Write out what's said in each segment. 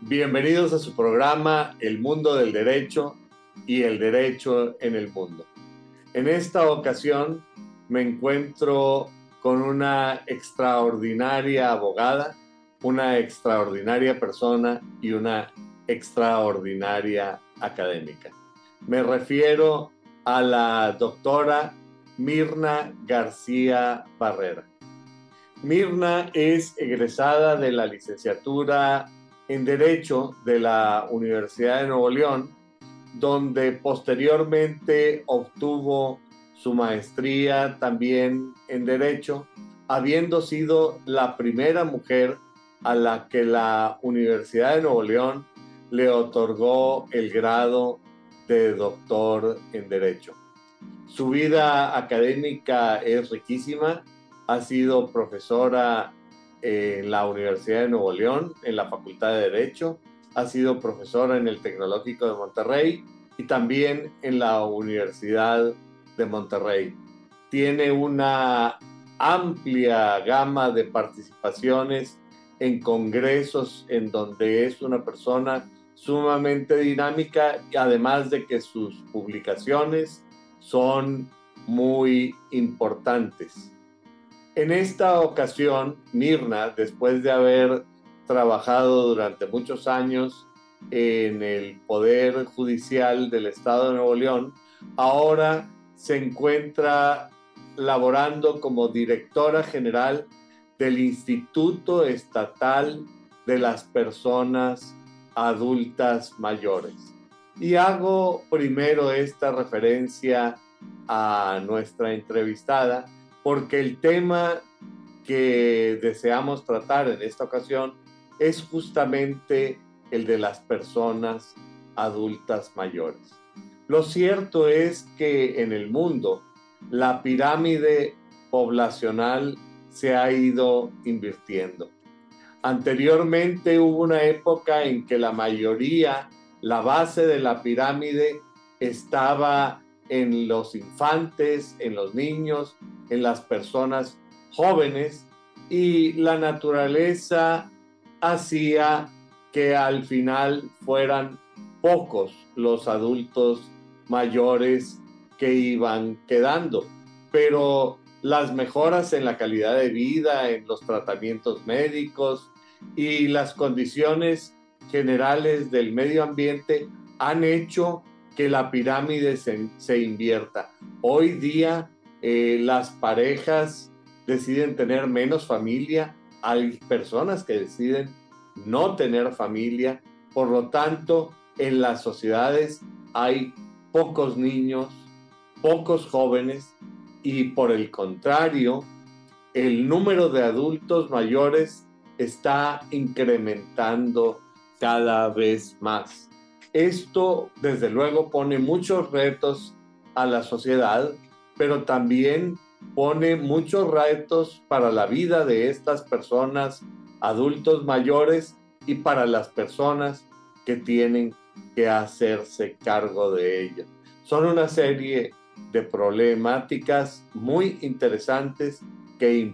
Bienvenidos a su programa El Mundo del Derecho y el Derecho en el Mundo. En esta ocasión me encuentro con una extraordinaria abogada, una extraordinaria persona y una extraordinaria académica. Me refiero a la doctora Mirna García Barrera. Mirna es egresada de la licenciatura en Derecho de la Universidad de Nuevo León, donde posteriormente obtuvo su maestría también en Derecho, habiendo sido la primera mujer a la que la Universidad de Nuevo León le otorgó el grado de doctor en Derecho. Su vida académica es riquísima. Ha sido profesora en la Universidad de Nuevo León, en la Facultad de Derecho. Ha sido profesora en el Tecnológico de Monterrey y también en la Universidad de Monterrey. Tiene una amplia gama de participaciones en congresos en donde es una persona sumamente dinámica, además de que sus publicaciones son muy importantes. En esta ocasión, Mirna, después de haber trabajado durante muchos años en el Poder Judicial del Estado de Nuevo León, ahora se encuentra laborando como directora general del Instituto Estatal de las Personas Adultas Mayores. Y hago primero esta referencia a nuestra entrevistada porque el tema que deseamos tratar en esta ocasión es justamente el de las personas adultas mayores. Lo cierto es que en el mundo la pirámide poblacional se ha ido invirtiendo. Anteriormente hubo una época en que la base de la pirámide estaba en los infantes, en los niños, en las personas jóvenes, y la naturaleza hacía que al final fueran pocos los adultos mayores que iban quedando. Pero las mejoras en la calidad de vida, en los tratamientos médicos y las condiciones generales del medio ambiente han hecho que la pirámide se invierta. Hoy día las parejas deciden tener menos familia, hay personas que deciden no tener familia, por lo tanto en las sociedades hay pocos niños, pocos jóvenes y por el contrario el número de adultos mayores está incrementando cada vez más. Esto, desde luego, pone muchos retos a la sociedad, pero también pone muchos retos para la vida de estas personas, adultos mayores, y para las personas que tienen que hacerse cargo de ellas. Son una serie de problemáticas muy interesantes que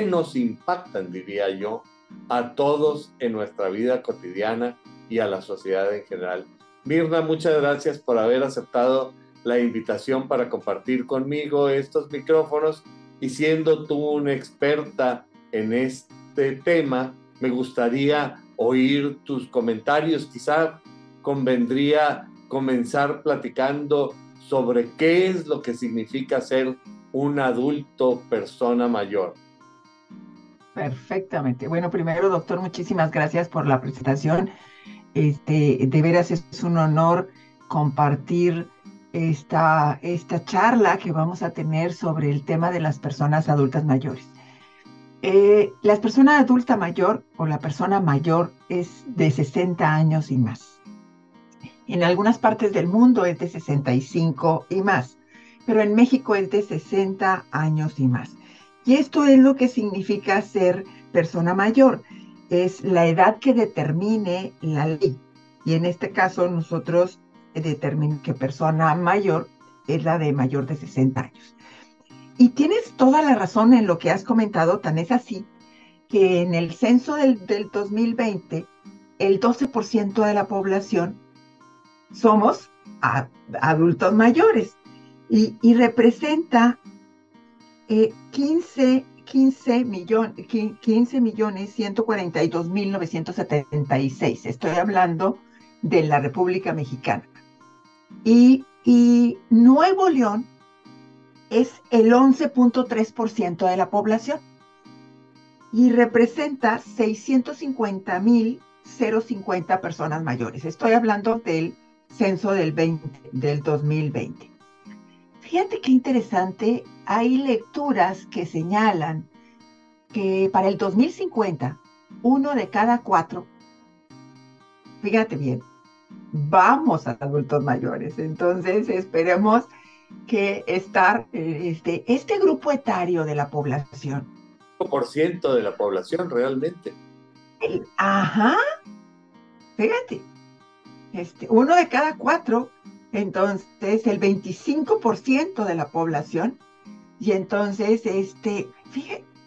nos impactan, diría yo, a todos en nuestra vida cotidiana y a la sociedad en general. Mirna, muchas gracias por haber aceptado la invitación para compartir conmigo estos micrófonos, y siendo tú una experta en este tema, me gustaría oír tus comentarios. Quizá convendría comenzar platicando sobre qué es lo que significa ser un adulto persona mayor. Perfectamente. Bueno, primero, doctor, muchísimas gracias por la presentación. De veras es un honor compartir esta charla que vamos a tener sobre el tema de las personas adultas mayores. La persona adulta mayor o la persona mayor es de 60 años y más. En algunas partes del mundo es de 65 y más, pero en México es de 60 años y más. Y esto es lo que significa ser persona mayor. Es la edad que determine la ley. Y en este caso nosotros determinamos que persona mayor es la de mayor de 60 años. Y tienes toda la razón en lo que has comentado, tan es así que en el censo del 2020 el 12% de la población somos adultos mayores y representa 15.142.976. Estoy hablando de la República Mexicana. Y Nuevo León es el 11.3% de la población y representa 650.050 personas mayores. Estoy hablando del censo del 2020. Fíjate qué interesante, hay lecturas que señalan que para el 2050, 1 de cada 4, fíjate bien, vamos a adultos mayores. Entonces esperemos que este grupo etario de la población. 5% de la población realmente. Ajá, fíjate, 1 de cada 4, entonces el 25% de la población. Y entonces, fíjate,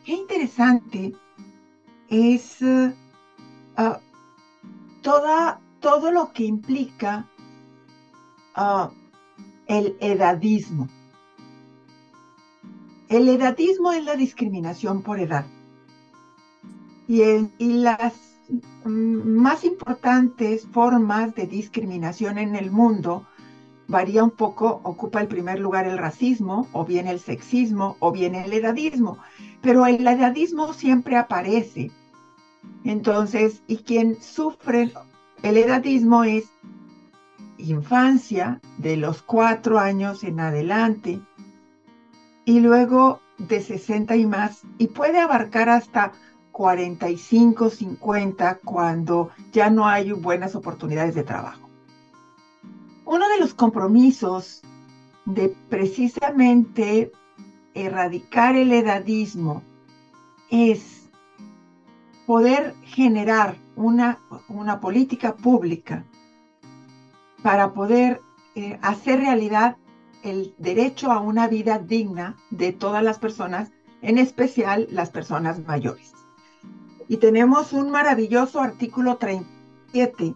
qué interesante es todo lo que implica el edadismo. El edadismo es la discriminación por edad. Y las más importantes formas de discriminación en el mundo varía un poco, ocupa el primer lugar el racismo, o bien el sexismo, o bien el edadismo. Pero el edadismo siempre aparece. Entonces, y quien sufre el edadismo es infancia, de los 4 años en adelante, y luego de 60 y más, y puede abarcar hasta 45, 50, cuando ya no hay buenas oportunidades de trabajo. Uno de los compromisos de precisamente erradicar el edadismo es poder generar una política pública para poder hacer realidad el derecho a una vida digna de todas las personas, en especial las personas mayores. Y tenemos un maravilloso artículo 37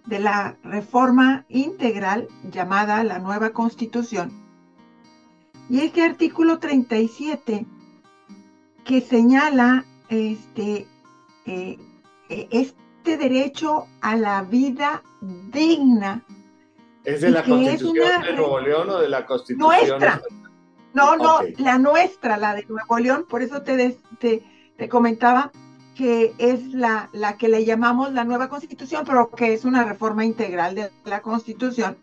de la reforma integral llamada la nueva Constitución. Y este artículo 37 que señala este derecho a la vida digna. ¿Es de la Constitución de Nuevo León o de la Constitución? Nuestra. No, okay. La nuestra, la de Nuevo León, por eso te comentaba que es la que le llamamos la nueva Constitución, pero que es una reforma integral de la Constitución.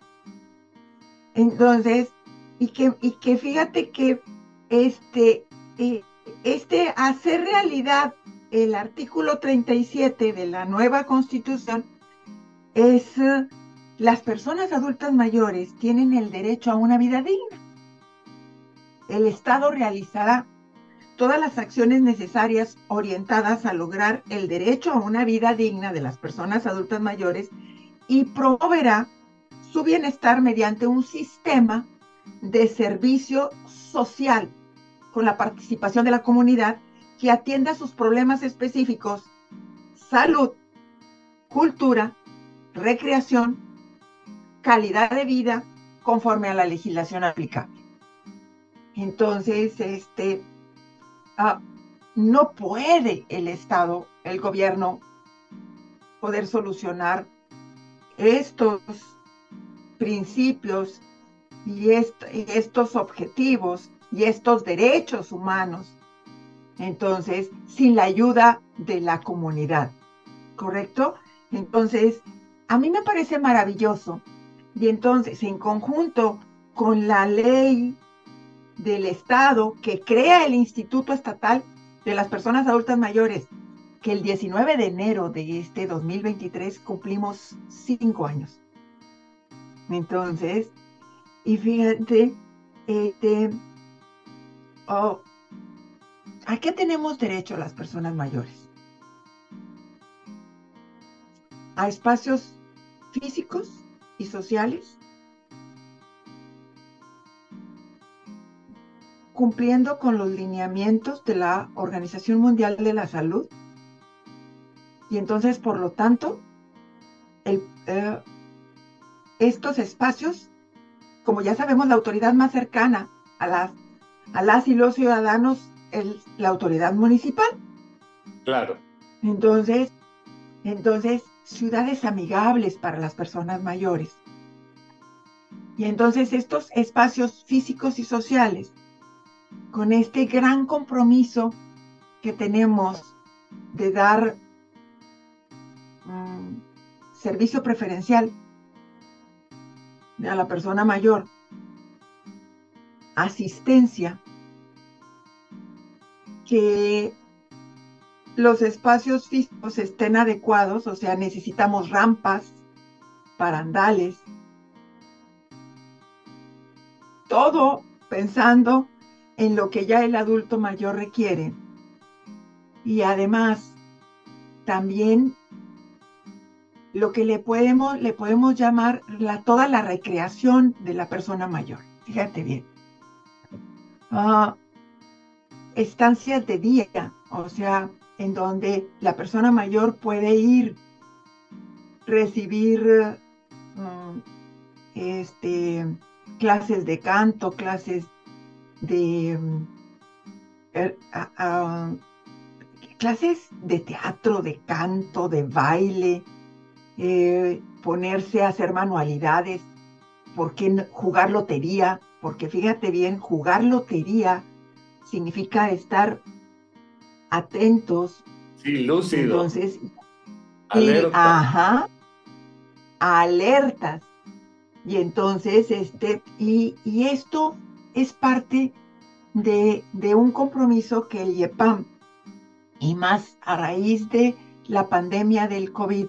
Entonces, y que fíjate que hacer realidad el artículo 37 de la nueva Constitución es las personas adultas mayores tienen el derecho a una vida digna. El Estado realizará todas las acciones necesarias orientadas a lograr el derecho a una vida digna de las personas adultas mayores y promoverá su bienestar mediante un sistema de servicio social con la participación de la comunidad que atienda sus problemas específicos: salud, cultura, recreación, calidad de vida, conforme a la legislación aplicable. Entonces, no puede el Estado, el gobierno, poder solucionar estos principios y estos objetivos y estos derechos humanos, entonces, sin la ayuda de la comunidad, ¿correcto? Entonces, a mí me parece maravilloso. Y entonces, en conjunto con la ley del Estado que crea el Instituto Estatal de las Personas Adultas Mayores, que el 19 de enero de este 2023 cumplimos 5 años. Entonces, y fíjate, ¿a qué tenemos derecho las personas mayores? A espacios físicos y sociales, cumpliendo con los lineamientos de la Organización Mundial de la Salud. Y entonces, por lo tanto, el, estos espacios, como ya sabemos, la autoridad más cercana a las y los ciudadanos es la autoridad municipal. Claro. Entonces, ciudades amigables para las personas mayores. Y entonces estos espacios físicos y sociales, con este gran compromiso que tenemos de dar servicio preferencial a la persona mayor, asistencia, que los espacios físicos estén adecuados, o sea, necesitamos rampas, barandales, todo pensando en lo que ya el adulto mayor requiere. Y además, también lo que le podemos llamar toda la recreación de la persona mayor. Fíjate bien. Estancias de día, o sea, en donde la persona mayor puede ir, recibir clases de canto, clases de clases de teatro, de canto, de baile, ponerse a hacer manualidades, ¿por qué jugar lotería? Porque fíjate bien, jugar lotería significa estar atentos. Sí, lúcido. Entonces, alerta. Alertas. Y entonces, y esto es parte de un compromiso que el IEPAM, y más a raíz de la pandemia del COVID,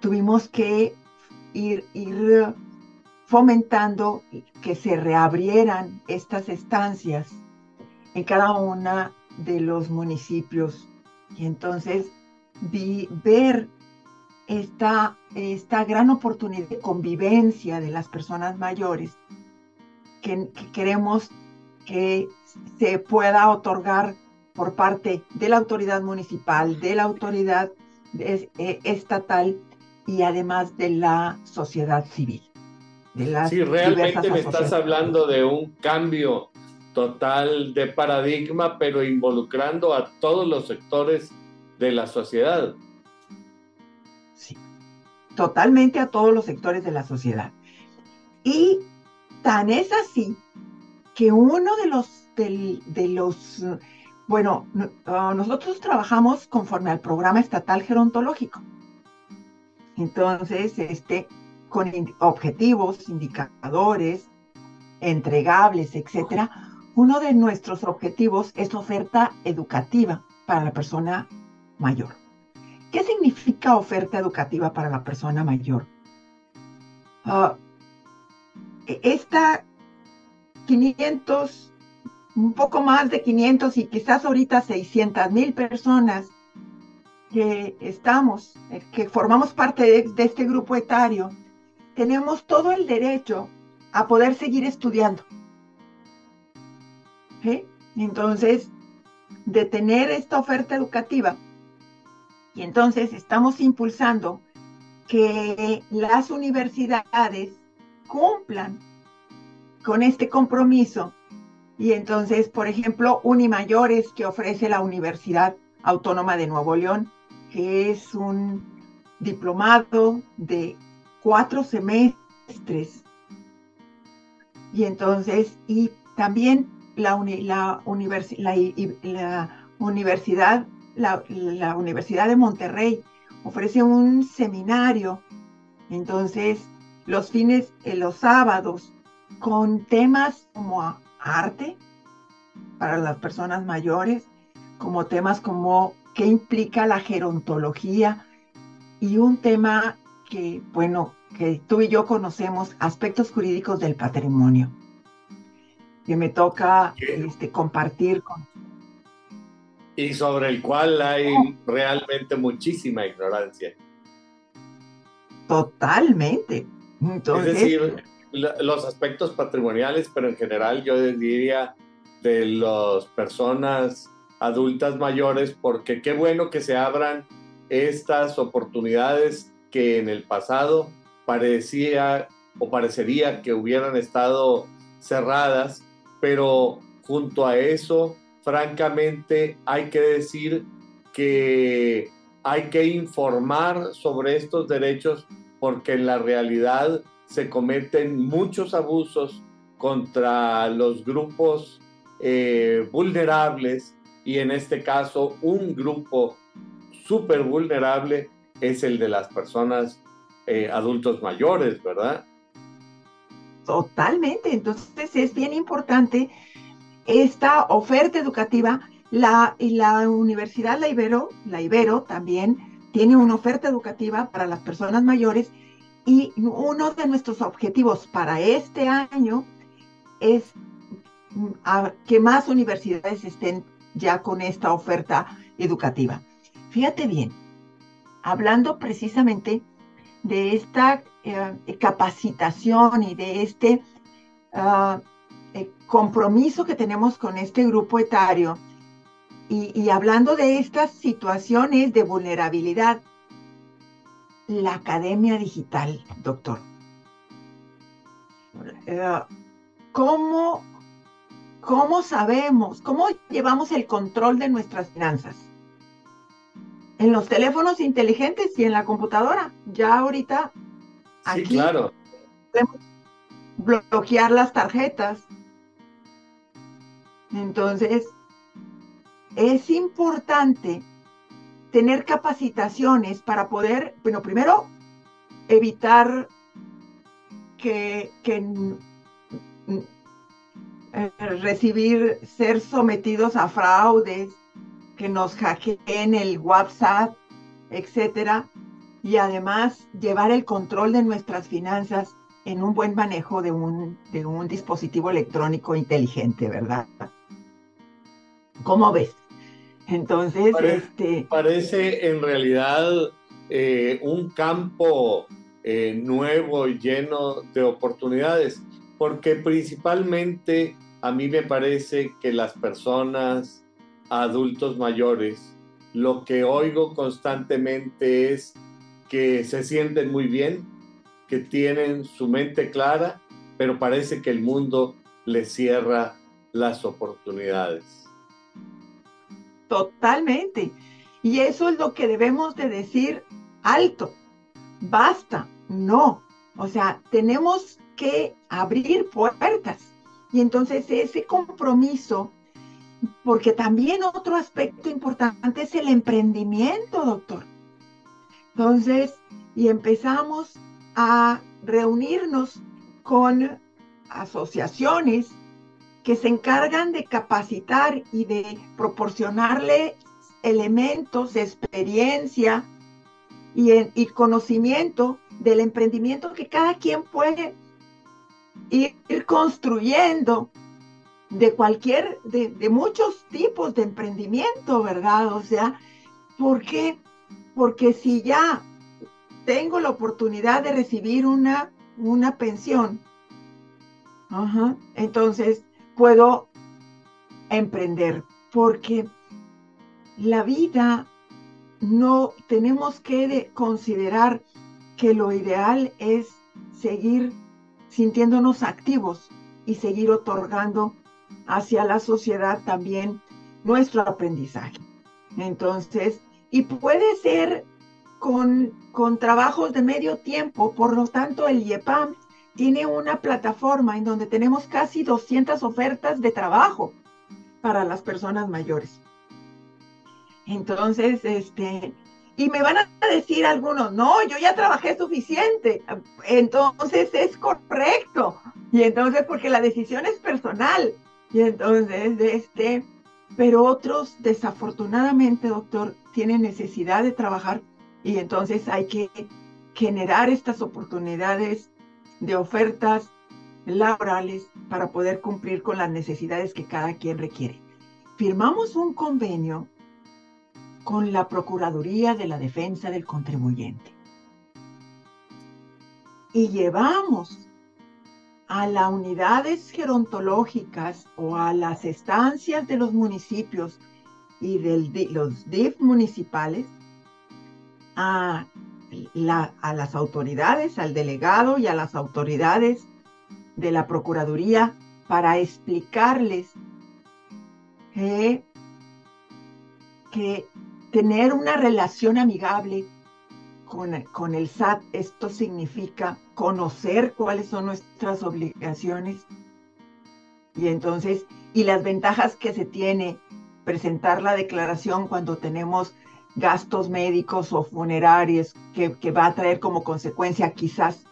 tuvimos que ir fomentando que se reabrieran estas estancias en cada una de los municipios. Y entonces ver esta gran oportunidad de convivencia de las personas mayores que queremos que se pueda otorgar por parte de la autoridad municipal, de la autoridad estatal y además de la sociedad civil. Sí, realmente me estás hablando de un cambio total de paradigma, pero involucrando a todos los sectores de la sociedad. Sí, totalmente a todos los sectores de la sociedad. Y tan es así que uno de los bueno, nosotros trabajamos conforme al programa estatal gerontológico. Entonces, con objetivos, indicadores, entregables, etcétera. Uno de nuestros objetivos es oferta educativa para la persona mayor. ¿Qué significa oferta educativa para la persona mayor? Esta 500, un poco más de 500 y quizás ahorita 600,000 personas que formamos parte de este grupo etario, tenemos todo el derecho a poder seguir estudiando. ¿Sí? Entonces, de tener esta oferta educativa, y entonces estamos impulsando que las universidades cumplan con este compromiso. Y entonces, por ejemplo, Unimayores, que ofrece la Universidad Autónoma de Nuevo León, que es un diplomado de 4 semestres. Y entonces, y también la Universidad de Monterrey ofrece un seminario, entonces los sábados, con temas como arte para las personas mayores, como temas como qué implica la gerontología, y un tema que, bueno, que tú y yo conocemos, aspectos jurídicos del patrimonio, que me toca compartir con... Y sobre el cual hay realmente muchísima ignorancia. Totalmente. Entonces, es decir, los aspectos patrimoniales, pero en general yo diría de las personas adultas mayores, porque qué bueno que se abran estas oportunidades que en el pasado parecía o parecería que hubieran estado cerradas, pero junto a eso, francamente, hay que decir que hay que informar sobre estos derechos porque en la realidad se cometen muchos abusos contra los grupos vulnerables, y en este caso un grupo súper vulnerable es el de las personas adultos mayores, ¿verdad? Totalmente. Entonces es bien importante esta oferta educativa. La Universidad la Ibero también tiene una oferta educativa para las personas mayores, y uno de nuestros objetivos para este año es que más universidades estén ya con esta oferta educativa. Fíjate bien, hablando precisamente de esta capacitación y de este uh, compromiso que tenemos con este grupo etario, y hablando de estas situaciones de vulnerabilidad, la academia digital, doctor. ¿Cómo, ¿Cómo sabemos, cómo llevamos el control de nuestras finanzas? En los teléfonos inteligentes y en la computadora. Ya ahorita Sí, aquí claro. podemos bloquear las tarjetas. Entonces, es importante tener capacitaciones para poder, bueno, primero, evitar que ser sometidos a fraudes, que nos hackeen el WhatsApp, etcétera, y además llevar el control de nuestras finanzas en un buen manejo de un dispositivo electrónico inteligente, ¿verdad? ¿Cómo ves? Entonces, Parece en realidad un campo nuevo y lleno de oportunidades, porque principalmente a mí me parece que las personas adultos mayores, lo que oigo constantemente es que se sienten muy bien, que tienen su mente clara, pero parece que el mundo les cierra las oportunidades. totalmente. Y eso es lo que debemos de decir alto. Basta, no. O sea, tenemos que abrir puertas. Y entonces ese compromiso, porque también otro aspecto importante es el emprendimiento, doctor. Entonces, y empezamos a reunirnos con asociaciones que se encargan de capacitar y de proporcionarle elementos de experiencia y conocimiento del emprendimiento que cada quien puede ir construyendo de muchos tipos de emprendimiento, ¿verdad? O sea, ¿por qué? Porque si ya tengo la oportunidad de recibir una pensión, entonces puedo emprender, porque la vida no tenemos que considerar que lo ideal es seguir sintiéndonos activos y seguir otorgando hacia la sociedad también nuestro aprendizaje. Entonces, y puede ser con trabajos de medio tiempo. Por lo tanto, el IEPAM tiene una plataforma en donde tenemos casi 200 ofertas de trabajo para las personas mayores. Entonces, y me van a decir algunos, no, yo ya trabajé suficiente. Entonces es correcto. Y entonces, porque la decisión es personal. Y entonces, pero otros, desafortunadamente, doctor, tienen necesidad de trabajar, y entonces hay que generar estas oportunidades de ofertas laborales para poder cumplir con las necesidades que cada quien requiere. Firmamos un convenio con la Procuraduría de la Defensa del Contribuyente y llevamos a las unidades gerontológicas o a las estancias de los municipios y los DIF municipales a a las autoridades, al delegado y a las autoridades de la Procuraduría para explicarles que tener una relación amigable con el SAT, esto significa conocer cuáles son nuestras obligaciones y las ventajas que se tiene presentar la declaración cuando tenemos gastos médicos o funerarios que va a traer como consecuencia quizás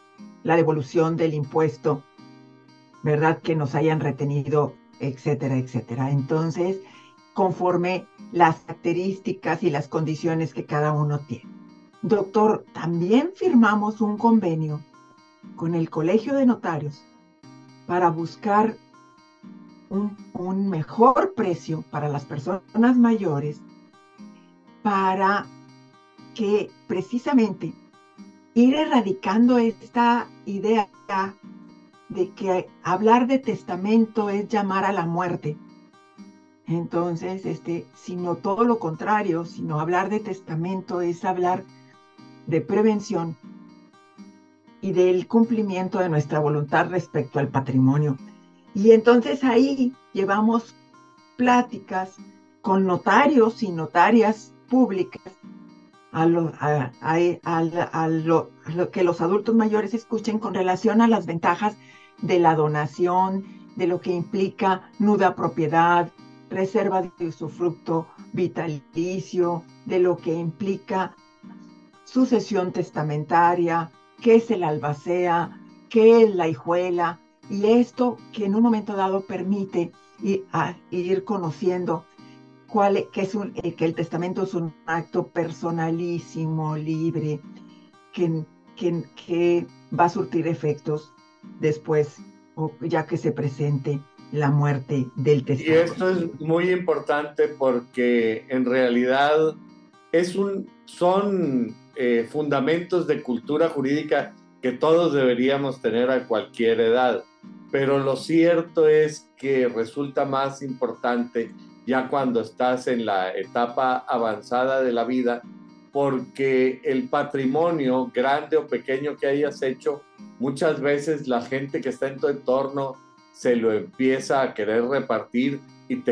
la devolución del impuesto, ¿verdad? Que nos hayan retenido, etcétera, etcétera. Entonces, conforme las características y las condiciones que cada uno tiene. Doctor, también firmamos un convenio con el Colegio de Notarios para buscar un mejor precio para las personas mayores, para que precisamente ir erradicando esta idea de que hablar de testamento es llamar a la muerte. Entonces, sino todo lo contrario, sino hablar de testamento es hablar de prevención y del cumplimiento de nuestra voluntad respecto al patrimonio. Y entonces ahí llevamos pláticas con notarios y notarias públicas a lo que los adultos mayores escuchen con relación a las ventajas de la donación, de lo que implica nuda propiedad, reserva de usufructo vitalicio, de lo que implica sucesión testamentaria, qué es el albacea, qué es la hijuela, y esto que en un momento dado permite ir conociendo que el testamento es un acto personalísimo, libre, que va a surtir efectos después, o ya que se presente la muerte del Y testador. esto es muy importante porque en realidad son fundamentos de cultura jurídica que todos deberíamos tener a cualquier edad, pero lo cierto es que resulta más importante ya cuando estás en la etapa avanzada de la vida, porque el patrimonio, grande o pequeño que hayas hecho, muchas veces la gente que está en tu entorno se lo empieza a querer repartir y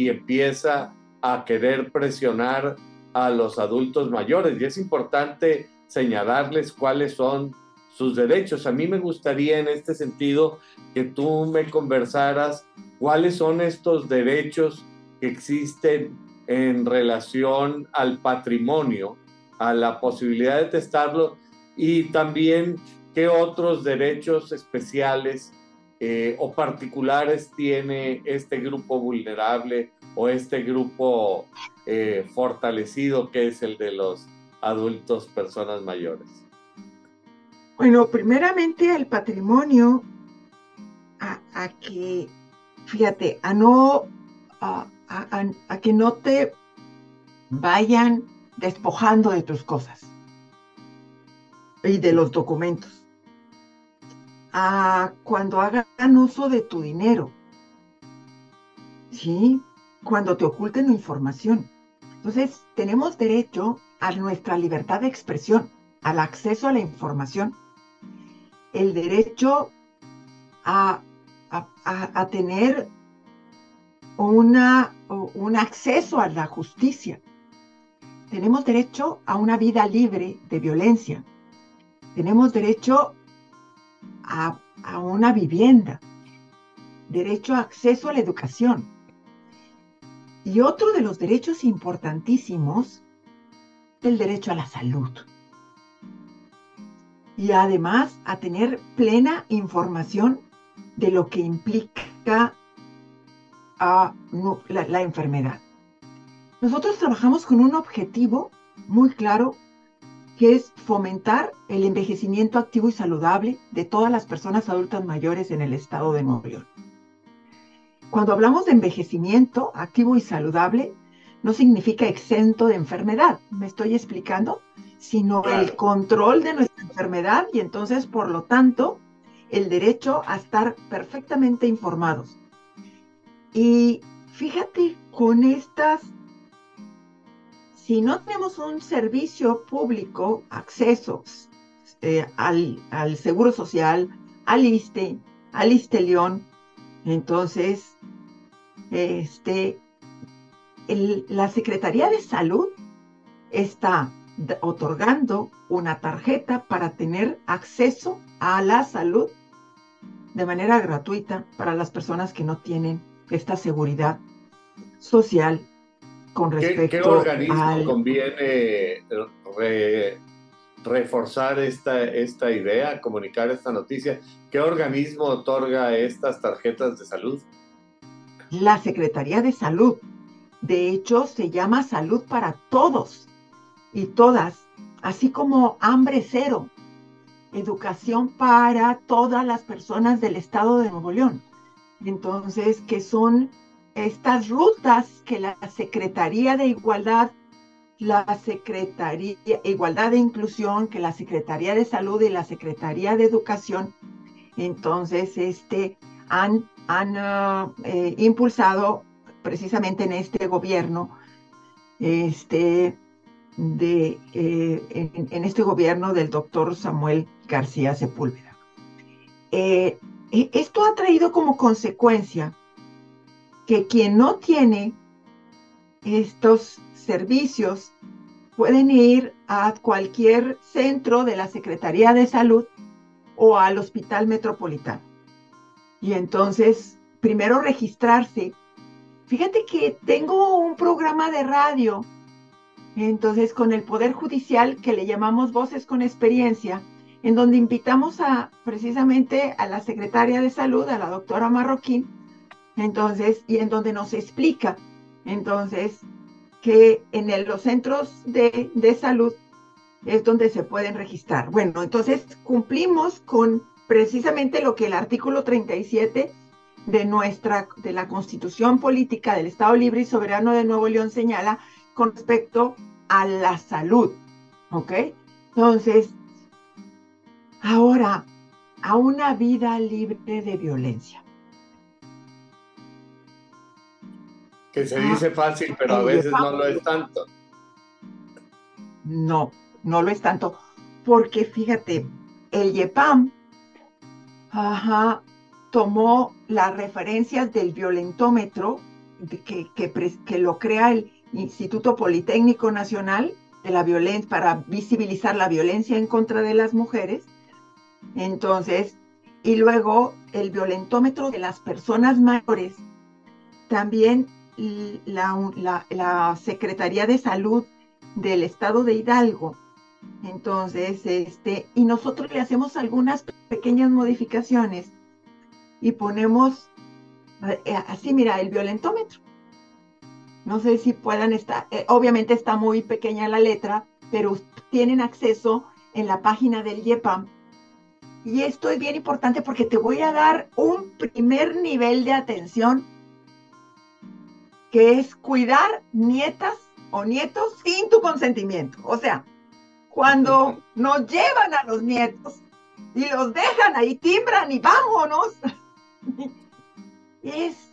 empieza a querer presionar a los adultos mayores. Y es importante señalarles cuáles son sus derechos. A mí me gustaría en este sentido que tú me conversaras cuáles son estos derechos que existen en relación al patrimonio, a la posibilidad de testarlo, y también qué otros derechos especiales o particulares tiene este grupo vulnerable o este grupo fortalecido que es el de los adultos, personas mayores. Bueno, primeramente el patrimonio, que, fíjate, a que no te vayan despojando de tus cosas y de los documentos. Cuando hagan uso de tu dinero, ¿sí? Cuando te oculten la información. Entonces, tenemos derecho a nuestra libertad de expresión, al acceso a la información, el derecho a tener un acceso a la justicia. Tenemos derecho a una vida libre de violencia. Tenemos derecho a una vivienda, derecho a acceso a la educación. Y otro de los derechos importantísimos es el derecho a la salud. Y además a tener plena información de lo que implica la enfermedad. Nosotros trabajamos con un objetivo muy claro, que es fomentar el envejecimiento activo y saludable de todas las personas adultas mayores en el estado de Nuevo León. Cuando hablamos de envejecimiento activo y saludable, no significa exento de enfermedad, ¿me estoy explicando? Sino claro, el control de nuestra enfermedad y entonces, por lo tanto, el derecho a estar perfectamente informados. Y fíjate, con estas si no tenemos un servicio público, acceso al Seguro Social, al ISSSTE, al ISSSTE-León, entonces la Secretaría de Salud está otorgando una tarjeta para tener acceso a la salud de manera gratuita para las personas que no tienen esta seguridad social con ¿Qué respecto organismo al... conviene reforzar esta idea, comunicar esta noticia? ¿Qué organismo otorga estas tarjetas de salud? La Secretaría de Salud. De hecho, se llama Salud para Todos y Todas, así como Hambre Cero, educación para todas las personas del estado de Nuevo León. Entonces, que son estas rutas que la Secretaría de Igualdad, la Secretaría de Igualdad e Inclusión, que la Secretaría de Salud y la Secretaría de Educación, entonces, han impulsado precisamente en este gobierno, en este gobierno del doctor Samuel García Sepúlveda. Esto ha traído como consecuencia que quien no tiene estos servicios pueden ir a cualquier centro de la Secretaría de Salud o al Hospital Metropolitano. Y entonces, primero registrarse. Fíjate que tengo un programa de radio, entonces con el Poder Judicial que le llamamos Voces con Experiencia, en donde invitamos precisamente a la Secretaria de Salud, a la doctora Marroquín, entonces, y en donde nos explica, entonces, que en los centros de salud es donde se pueden registrar. Bueno, entonces cumplimos con precisamente lo que el artículo 37 de la Constitución Política del Estado Libre y Soberano de Nuevo León señala con respecto a la salud, ¿ok? Entonces, ahora, a una vida libre de violencia. Que se dice fácil, pero a veces no lo es tanto. No, no lo es tanto, porque fíjate, el IEPAM tomó las referencias del violentómetro que lo crea el Instituto Politécnico Nacional de la Violencia para visibilizar la violencia en contra de las mujeres. Entonces, y luego el violentómetro de las personas mayores, también la Secretaría de Salud del Estado de Hidalgo. Entonces, y nosotros le hacemos algunas pequeñas modificaciones y ponemos así, mira, el violentómetro. No sé si puedan estar, obviamente está muy pequeña la letra, pero tienen acceso en la página del IEPAM. Y esto es bien importante porque te voy a dar un primer nivel de atención, que es cuidar nietas o nietos sin tu consentimiento. O sea, cuando nos llevan a los nietos y los dejan ahí, timbran y vámonos. Es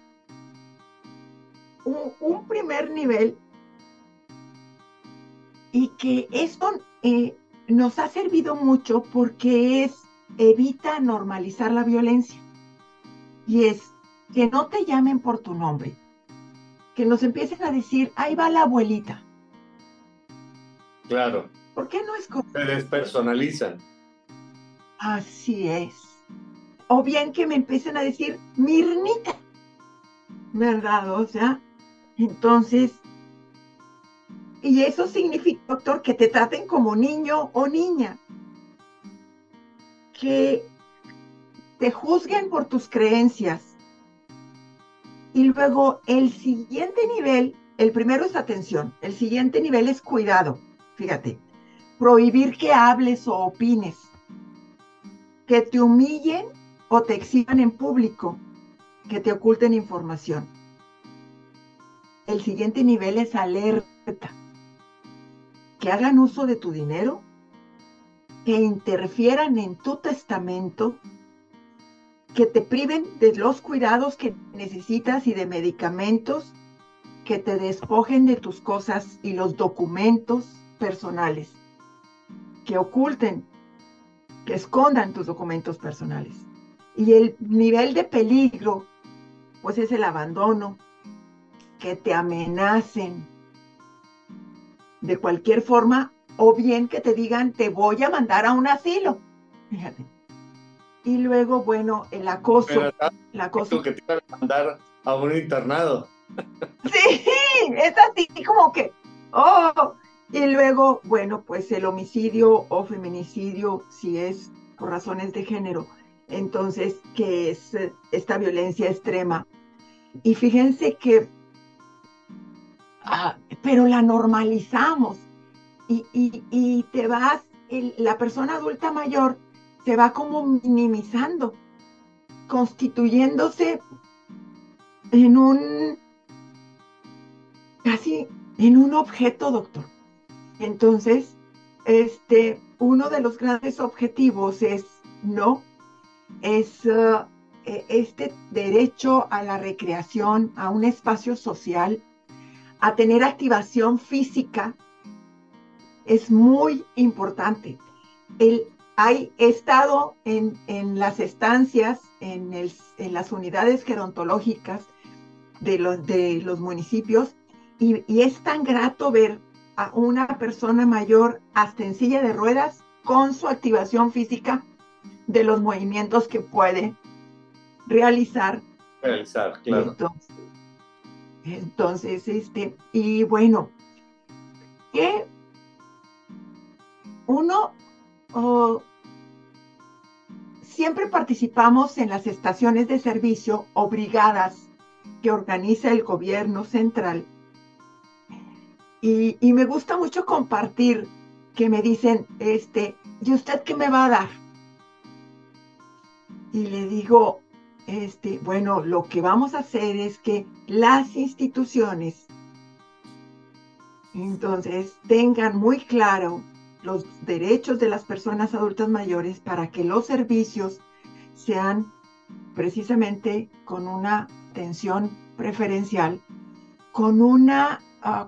un primer nivel y que esto nos ha servido mucho porque evita normalizar la violencia. Y es que no te llamen por tu nombre, que nos empiecen a decir, ahí va la abuelita. Claro. ¿Por qué no es correcto? Se despersonalizan. Así es. O bien que me empiecen a decir, Mirnita, ¿verdad? O sea, entonces, y eso significa, doctor, que te traten como niño o niña, que te juzguen por tus creencias. Y luego el siguiente nivel, el primero es atención, el siguiente nivel es cuidado. Fíjate, prohibir que hables o opines, que te humillen o te exhiban en público, que te oculten información. El siguiente nivel es alerta, que hagan uso de tu dinero, que interfieran en tu testamento, que te priven de los cuidados que necesitas y de medicamentos, que te despojen de tus cosas y los documentos personales, que oculten, que escondan tus documentos personales. Y el nivel de peligro, pues es el abandono, que te amenacen de cualquier forma, o bien que te digan, te voy a mandar a un asilo. Fíjate. Y luego, bueno, el acoso. El acoso. Que te iban a mandar a un internado. Sí, es así como que, oh, y luego, bueno, pues el homicidio o feminicidio, si es por razones de género, entonces, que es esta violencia extrema. Y fíjense que, pero la normalizamos y te vas, la persona adulta mayor se va como minimizando, constituyéndose en casi en un objeto, doctor. Entonces, uno de los grandes objetivos es este derecho a la recreación, a un espacio social, a tener activación física, es muy importante. He estado en las estancias, en las unidades gerontológicas de los municipios y es tan grato ver a una persona mayor hasta en silla de ruedas con su activación física de los movimientos que puede realizar. Claro. Entonces, y bueno, que uno siempre participamos en las estaciones de servicio o brigadas que organiza el gobierno central. Y me gusta mucho compartir que me dicen, ¿y usted qué me va a dar? Y le digo, bueno, lo que vamos a hacer es que las instituciones, entonces, tengan muy claro los derechos de las personas adultas mayores para que los servicios sean precisamente con una atención preferencial, con un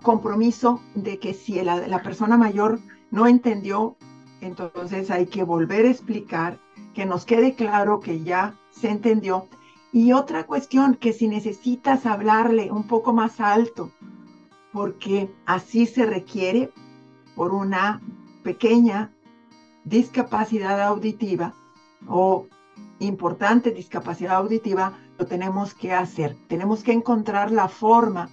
compromiso de que si la persona mayor no entendió, entonces hay que volver a explicar, que nos quede claro que ya se entendió. Y otra cuestión, que si necesitas hablarle un poco más alto, porque así se requiere por una pequeña discapacidad auditiva o importante discapacidad auditiva, lo tenemos que hacer. Tenemos que encontrar la forma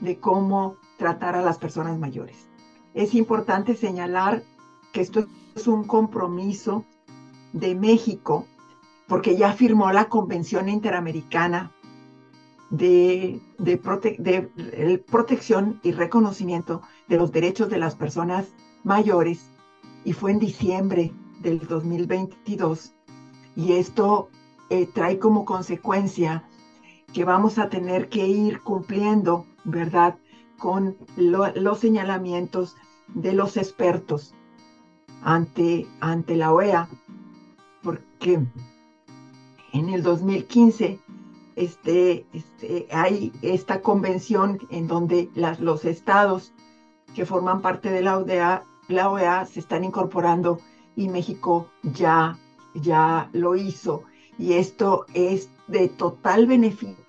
de cómo tratar a las personas mayores. Es importante señalar que esto es un compromiso de México, porque ya firmó la Convención Interamericana de protección y reconocimiento de los derechos de las personas mayores, y fue en diciembre del 2022. Y esto trae como consecuencia que vamos a tener que ir cumpliendo, ¿verdad?, con los señalamientos de los expertos ante la OEA, porque en el 2015 hay esta convención en donde los estados que forman parte de la OEA se están incorporando, y México ya lo hizo, y esto es de total beneficio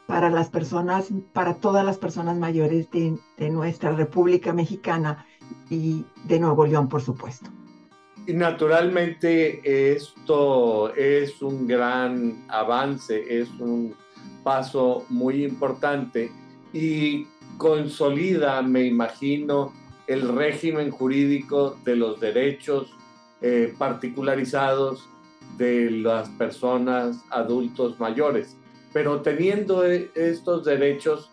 para las personas, para todas las personas mayores de nuestra República Mexicana y de Nuevo León, por supuesto. Y naturalmente esto es un gran avance, es un paso muy importante y consolida, me imagino, el régimen jurídico de los derechos particularizados de las personas adultos mayores. Pero teniendo estos derechos,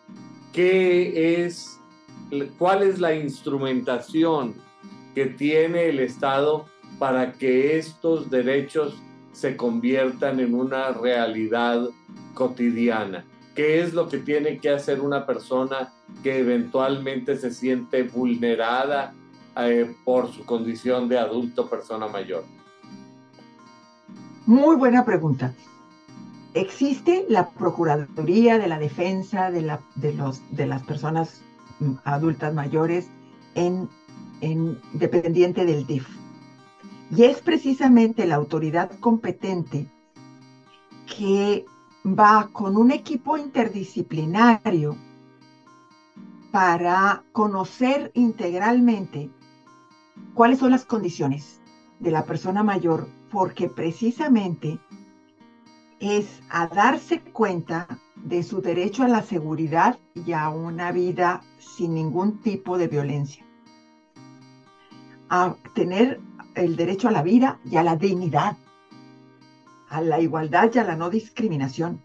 ¿cuál es la instrumentación que tiene el Estado para que estos derechos se conviertan en una realidad cotidiana? ¿Qué es lo que tiene que hacer una persona que eventualmente se siente vulnerada por su condición de adulto, persona mayor? Muy buena pregunta. existe la Procuraduría de la Defensa de las personas adultas mayores dependiente del DIF. Y es precisamente la autoridad competente que va con un equipo interdisciplinario para conocer integralmente cuáles son las condiciones de la persona mayor, porque precisamente es a darse cuenta de su derecho a la seguridad y a una vida sin ningún tipo de violencia, a tener el derecho a la vida y a la dignidad, a la igualdad y a la no discriminación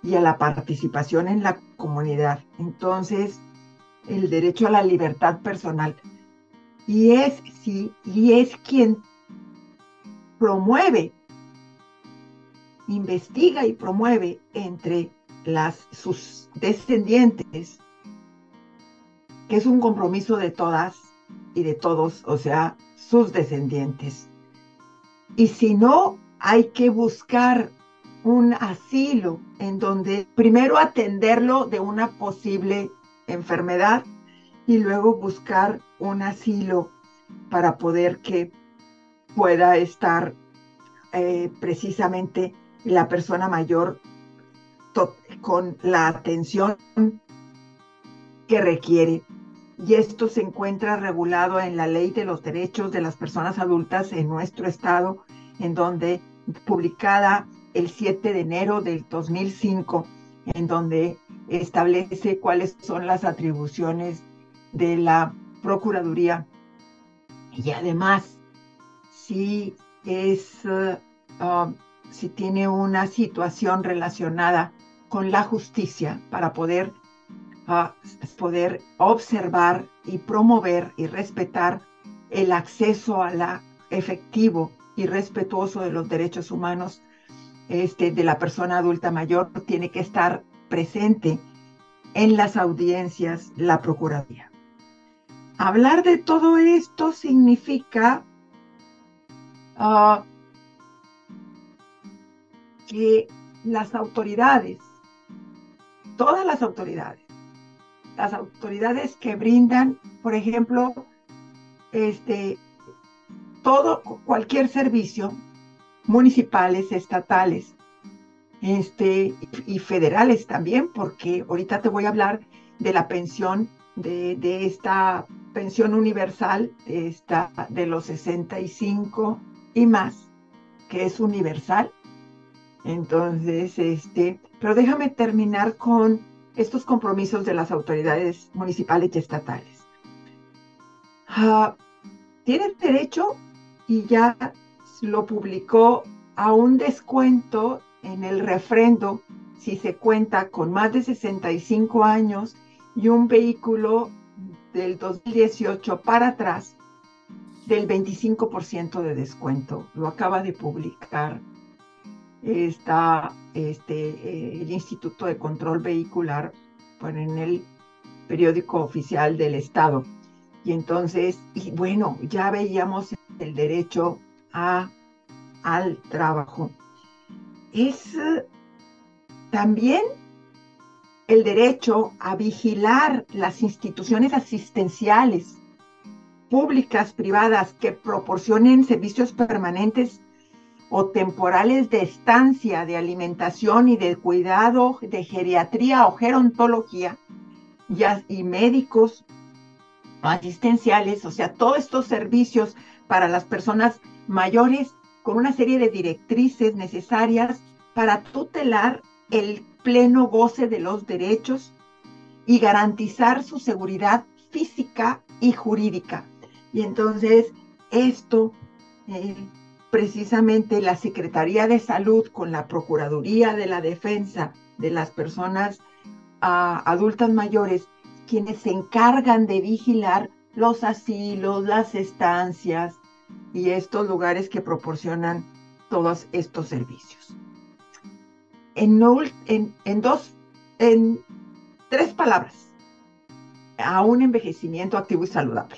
y a la participación en la comunidad. Entonces, el derecho a la libertad personal. Y es quien promueve, investiga y promueve entre sus descendientes, que es un compromiso de todas y de todos, o sea, sus descendientes. Y si no, hay que buscar un asilo en donde primero atenderlo de una posible enfermedad y luego buscar un asilo para poder que pueda estar precisamente la persona mayor con la atención que requiere. Y esto se encuentra regulado en la Ley de los Derechos de las Personas Adultas en nuestro estado, en donde, publicada el 7 de enero del 2005, en donde establece cuáles son las atribuciones de la Procuraduría. Y además, si tiene una situación relacionada con la justicia para poder observar y promover y respetar el acceso efectivo y respetuoso de los derechos humanos de la persona adulta mayor, tiene que estar presente en las audiencias la Procuraduría. Hablar de todo esto significa que las autoridades, todas las autoridades que brindan, por ejemplo, cualquier servicio, municipales, estatales, y federales también, porque ahorita te voy a hablar de la pensión, de esta pensión universal, de los 65 y más, que es universal. Entonces, pero déjame terminar con estos compromisos de las autoridades municipales y estatales. Tienen derecho, y ya lo publicó, a un descuento en el refrendo si se cuenta con más de 65 años y un vehículo del 2018 para atrás, del 25% de descuento. Lo acaba de publicar el Instituto de Control Vehicular, en el periódico oficial del Estado. Y entonces, bueno, ya veíamos el derecho al trabajo. Es también el derecho a vigilar las instituciones asistenciales públicas, privadas, que proporcionen servicios permanentes o temporales de estancia, de alimentación y de cuidado, de geriatría o gerontología, y médicos asistenciales, o sea, todos estos servicios para las personas mayores, con una serie de directrices necesarias para tutelar el pleno goce de los derechos y garantizar su seguridad física y jurídica. Y entonces esto, precisamente la Secretaría de Salud con la Procuraduría de la Defensa de las Personas Adultas Mayores, quienes se encargan de vigilar los asilos, las estancias y estos lugares que proporcionan todos estos servicios. En tres palabras: a un envejecimiento activo y saludable.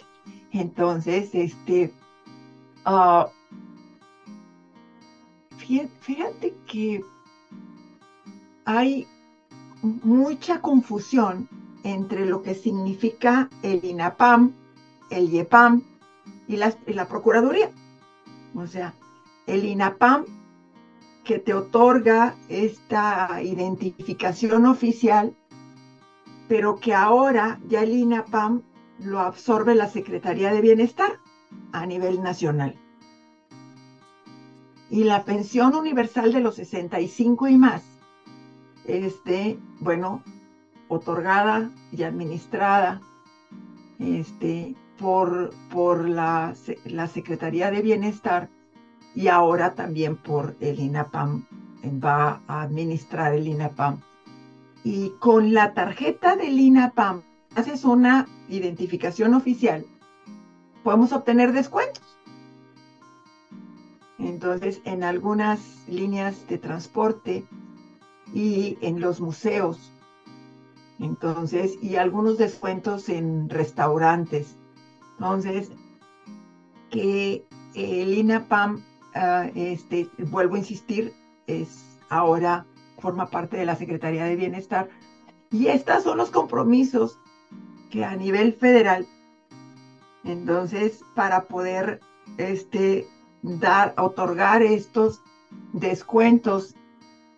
Entonces, fíjate que hay mucha confusión entre lo que significa el INAPAM, el IEPAM y la Procuraduría. O sea, el INAPAM, que te otorga esta identificación oficial, pero que ahora ya el INAPAM lo absorbe la Secretaría de Bienestar a nivel nacional. Y la pensión universal de los 65 y más, bueno, otorgada y administrada por la Secretaría de Bienestar, y ahora también por el INAPAM, va a administrar el INAPAM. Y con la tarjeta del INAPAM, haces una identificación oficial, podemos obtener descuentos. Entonces, en algunas líneas de transporte y en los museos, entonces, y algunos descuentos en restaurantes. Entonces, que el INAPAM, vuelvo a insistir, ahora forma parte de la Secretaría de Bienestar, y estos son los compromisos que a nivel federal, entonces, para poder otorgar estos descuentos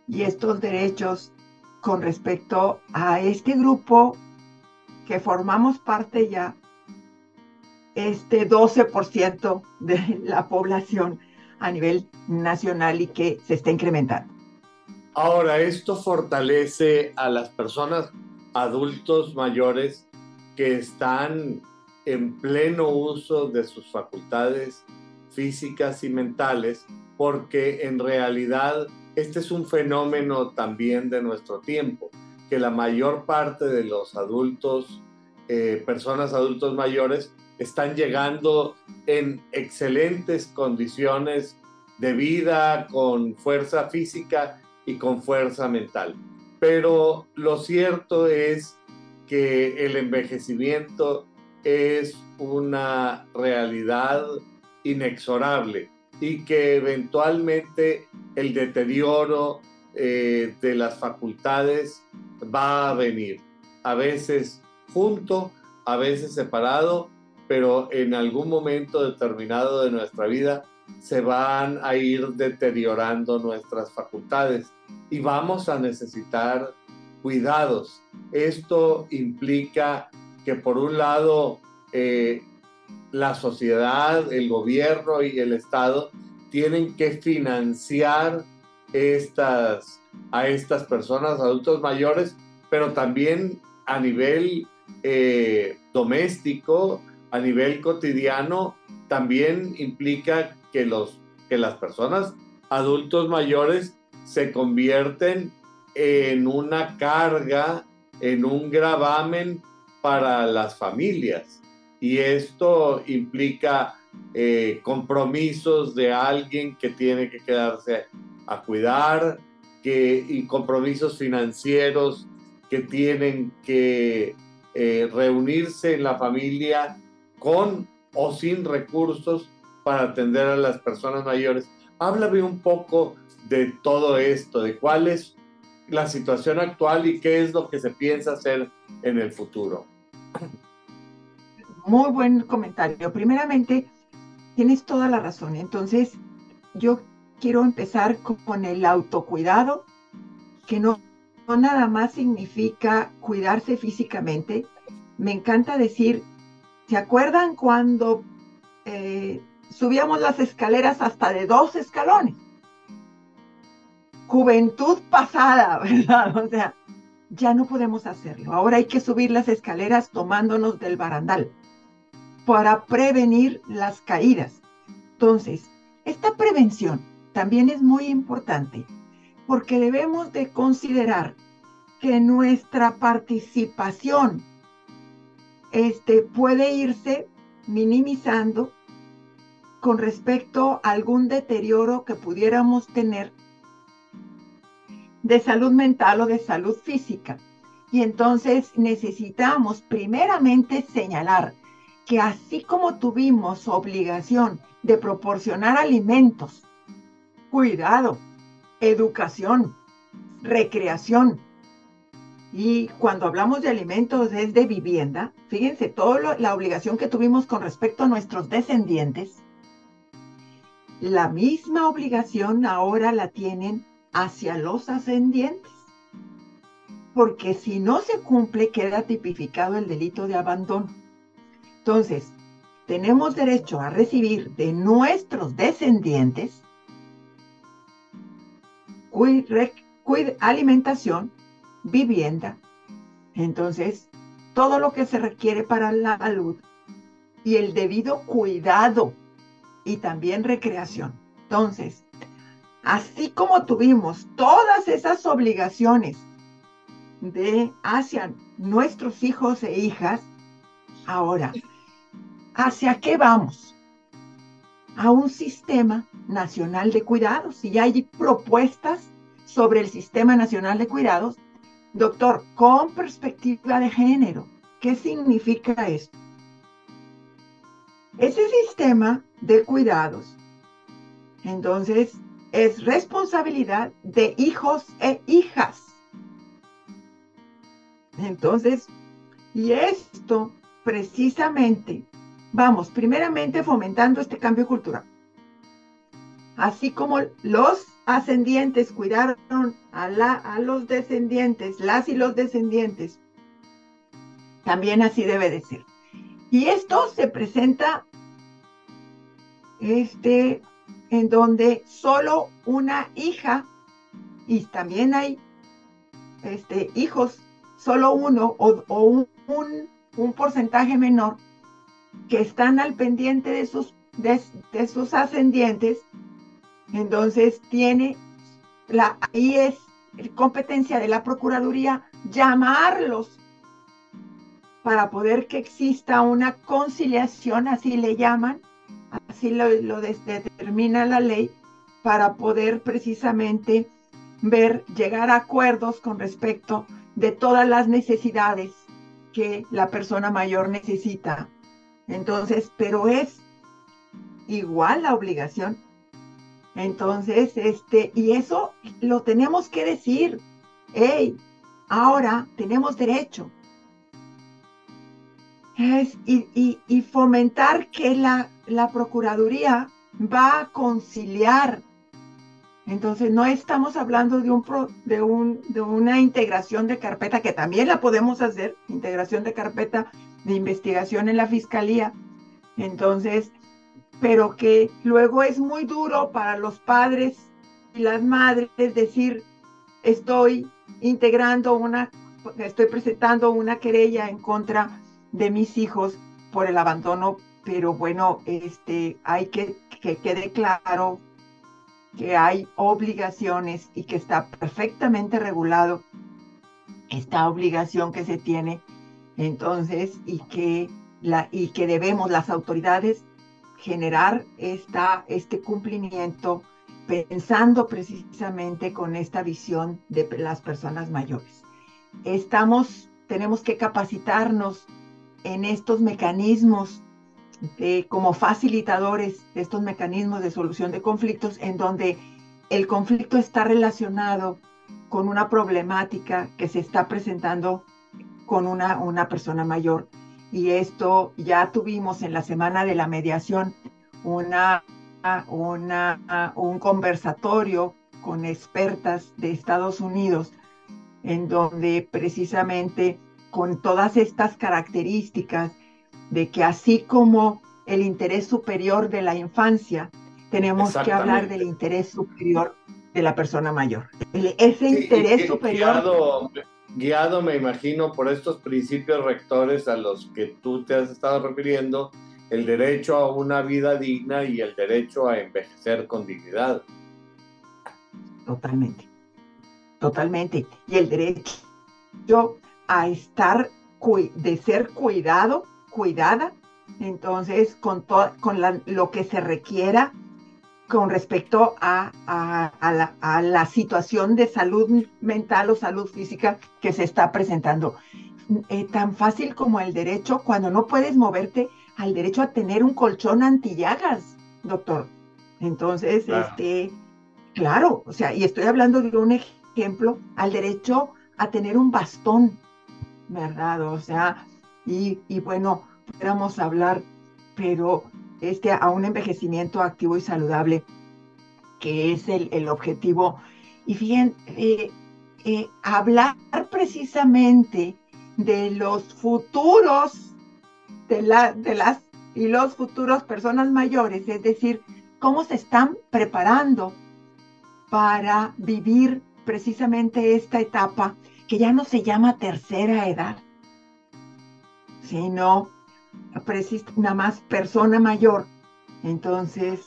y estos derechos con respecto a este grupo que formamos parte ya, 12% de la población a nivel nacional y que se está incrementando. Ahora, esto fortalece a las personas adultos mayores que están en pleno uso de sus facultades físicas y mentales, porque en realidad este es un fenómeno también de nuestro tiempo, que la mayor parte de los adultos, personas adultos mayores, están llegando en excelentes condiciones de vida, con fuerza física y con fuerza mental. Pero lo cierto es que el envejecimiento es una realidad inexorable y que eventualmente el deterioro de las facultades va a venir, a veces junto, a veces separado, pero en algún momento determinado de nuestra vida se van a ir deteriorando nuestras facultades y vamos a necesitar cuidados. Esto implica que por un lado la sociedad, el gobierno y el Estado tienen que financiar a estas personas, adultos mayores, pero también a nivel doméstico, a nivel cotidiano, también implica que las personas adultos mayores se convierten en una carga, en un gravamen para las familias. Y esto implica compromisos de alguien que tiene que quedarse a cuidar, y compromisos financieros que tienen que reunirse en la familia con o sin recursos para atender a las personas mayores. Háblame un poco de todo esto, de cuál es la situación actual y qué es lo que se piensa hacer en el futuro. Muy buen comentario. Primeramente, tienes toda la razón. Entonces, yo quiero empezar con el autocuidado, que no nada más significa cuidarse físicamente. Me encanta decir, ¿se acuerdan cuando subíamos las escaleras hasta de 2 escalones? Juventud pasada, ¿verdad? O sea, ya no podemos hacerlo. Ahora hay que subir las escaleras tomándonos del barandal para prevenir las caídas. Entonces, esta prevención también es muy importante porque debemos de considerar que nuestra participación puede irse minimizando con respecto a algún deterioro que pudiéramos tener de salud mental o de salud física. Y entonces necesitamos primeramente señalar que así como tuvimos obligación de proporcionar alimentos, cuidado, educación, recreación. Y cuando hablamos de alimentos es de vivienda. Fíjense, toda la obligación que tuvimos con respecto a nuestros descendientes, la misma obligación ahora la tienen hacia los ascendientes. Porque si no se cumple, queda tipificado el delito de abandono. Entonces, tenemos derecho a recibir de nuestros descendientes alimentación, vivienda, entonces todo lo que se requiere para la salud y el debido cuidado y también recreación. Entonces, así como tuvimos todas esas obligaciones hacia nuestros hijos e hijas, ahora, ¿hacia qué vamos? A un sistema nacional de cuidados. Y hay propuestas sobre el sistema nacional de cuidados, doctor, con perspectiva de género. ¿Qué significa esto? Ese sistema de cuidados, entonces, es responsabilidad de hijos e hijas. Entonces, y esto precisamente, vamos, primeramente fomentando este cambio cultural. Así como los ascendientes cuidaron a los descendientes, las y los descendientes, también así debe de ser. Y esto se presenta en donde solo una hija, y también hay hijos, solo uno o un porcentaje menor, que están al pendiente de sus ascendientes. Entonces ahí es competencia de la Procuraduría llamarlos para poder que exista una conciliación, así le llaman, así lo determina la ley, para poder precisamente llegar a acuerdos con respecto de todas las necesidades que la persona mayor necesita. Entonces, pero es igual la obligación. Entonces, y eso lo tenemos que decir. Hey, ahora tenemos derecho. Y fomentar que la Procuraduría va a conciliar. Entonces, no estamos hablando de una integración de carpeta, que también la podemos hacer, integración de carpeta de investigación en la Fiscalía. Entonces, pero que luego es muy duro para los padres y las madres decir, estoy presentando una querella en contra de mis hijos por el abandono, pero bueno, hay que quede claro que hay obligaciones y que está perfectamente regulado esta obligación que se tiene, entonces, y que debemos las autoridades generar este cumplimiento pensando precisamente con esta visión de las personas mayores. Tenemos que capacitarnos en estos mecanismos como facilitadores de estos mecanismos de solución de conflictos, en donde el conflicto está relacionado con una problemática que se está presentando con una persona mayor. Y esto ya tuvimos en la Semana de la Mediación un conversatorio con expertas de Estados Unidos, en donde precisamente con todas estas características de que así como el interés superior de la infancia, tenemos que hablar del interés superior de la persona mayor. Ese interés superior... Guiado, me imagino, por estos principios rectores a los que tú te has estado refiriendo, el derecho a una vida digna y el derecho a envejecer con dignidad. Totalmente, totalmente. Y el derecho a de ser cuidada, entonces con lo que se requiera con respecto a la situación de salud mental o salud física que se está presentando. Tan fácil como el derecho, cuando no puedes moverte, al derecho a tener un colchón antillagas, doctor. Entonces, claro, o sea, y estoy hablando de un ejemplo, al derecho a tener un bastón, ¿verdad? O sea, y bueno, pudiéramos hablar, pero a un envejecimiento activo y saludable, que es el objetivo. Y fíjense, hablar precisamente de los futuros de las y los futuros personas mayores, es decir, cómo se están preparando para vivir precisamente esta etapa que ya no se llama tercera edad, sino nada más persona mayor. Entonces,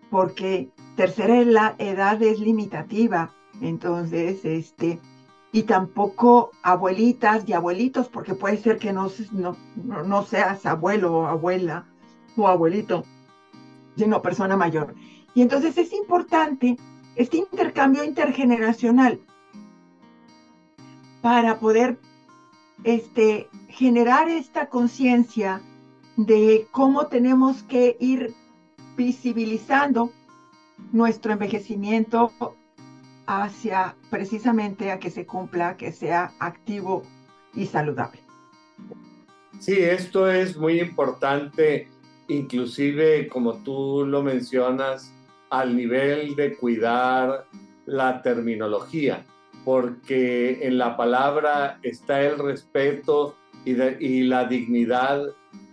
porque tercera edad es limitativa, entonces, y tampoco abuelitas y abuelitos, porque puede ser que no seas abuelo o abuela o abuelito, sino persona mayor. Y entonces es importante este intercambio intergeneracional para poder generar esta conciencia de cómo tenemos que ir visibilizando nuestro envejecimiento hacia precisamente a que se cumpla, que sea activo y saludable. Sí, esto es muy importante, inclusive como tú lo mencionas, al nivel de cuidar la terminología, porque en la palabra está el respeto y la dignidad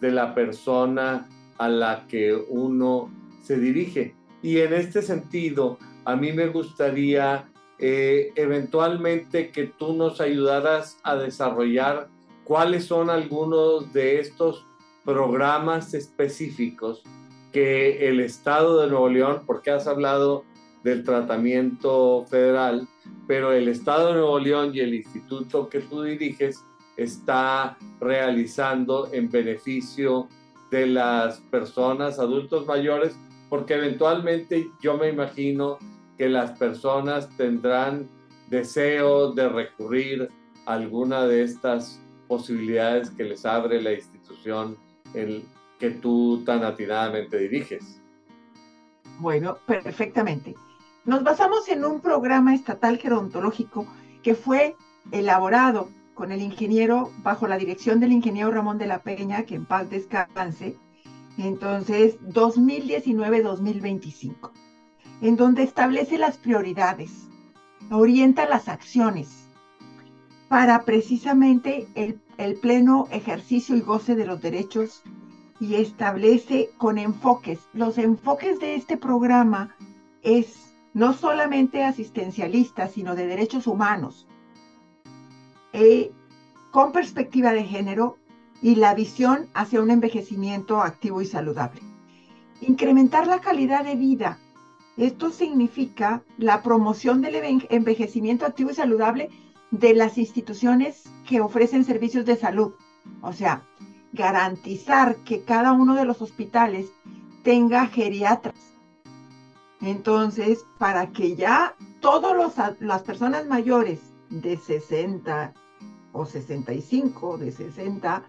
de la persona a la que uno se dirige. Y en este sentido, a mí me gustaría eventualmente que tú nos ayudaras a desarrollar cuáles son algunos de estos programas específicos que el Estado de Nuevo León, porque has hablado del tratamiento federal, pero el Estado de Nuevo León y el instituto que tú diriges está realizando en beneficio de las personas, adultos mayores, porque eventualmente yo me imagino que las personas tendrán deseo de recurrir a alguna de estas posibilidades que les abre la institución que tú tan atinadamente diriges. Bueno, perfectamente. Nos basamos en un programa estatal gerontológico que fue elaborado con el ingeniero, bajo la dirección del ingeniero Ramón de la Peña, que en paz descanse, entonces 2019-2025, en donde establece las prioridades, orienta las acciones para precisamente el pleno ejercicio y goce de los derechos, y establece con enfoques. Los enfoques de este programa es no solamente asistencialista, sino de derechos humanos, con perspectiva de género y la visión hacia un envejecimiento activo y saludable. Incrementar la calidad de vida. Esto significa la promoción del envejecimiento activo y saludable de las instituciones que ofrecen servicios de salud. O sea, garantizar que cada uno de los hospitales tenga geriatras. Entonces, para que ya todas las personas mayores de 60 o 65, de 60,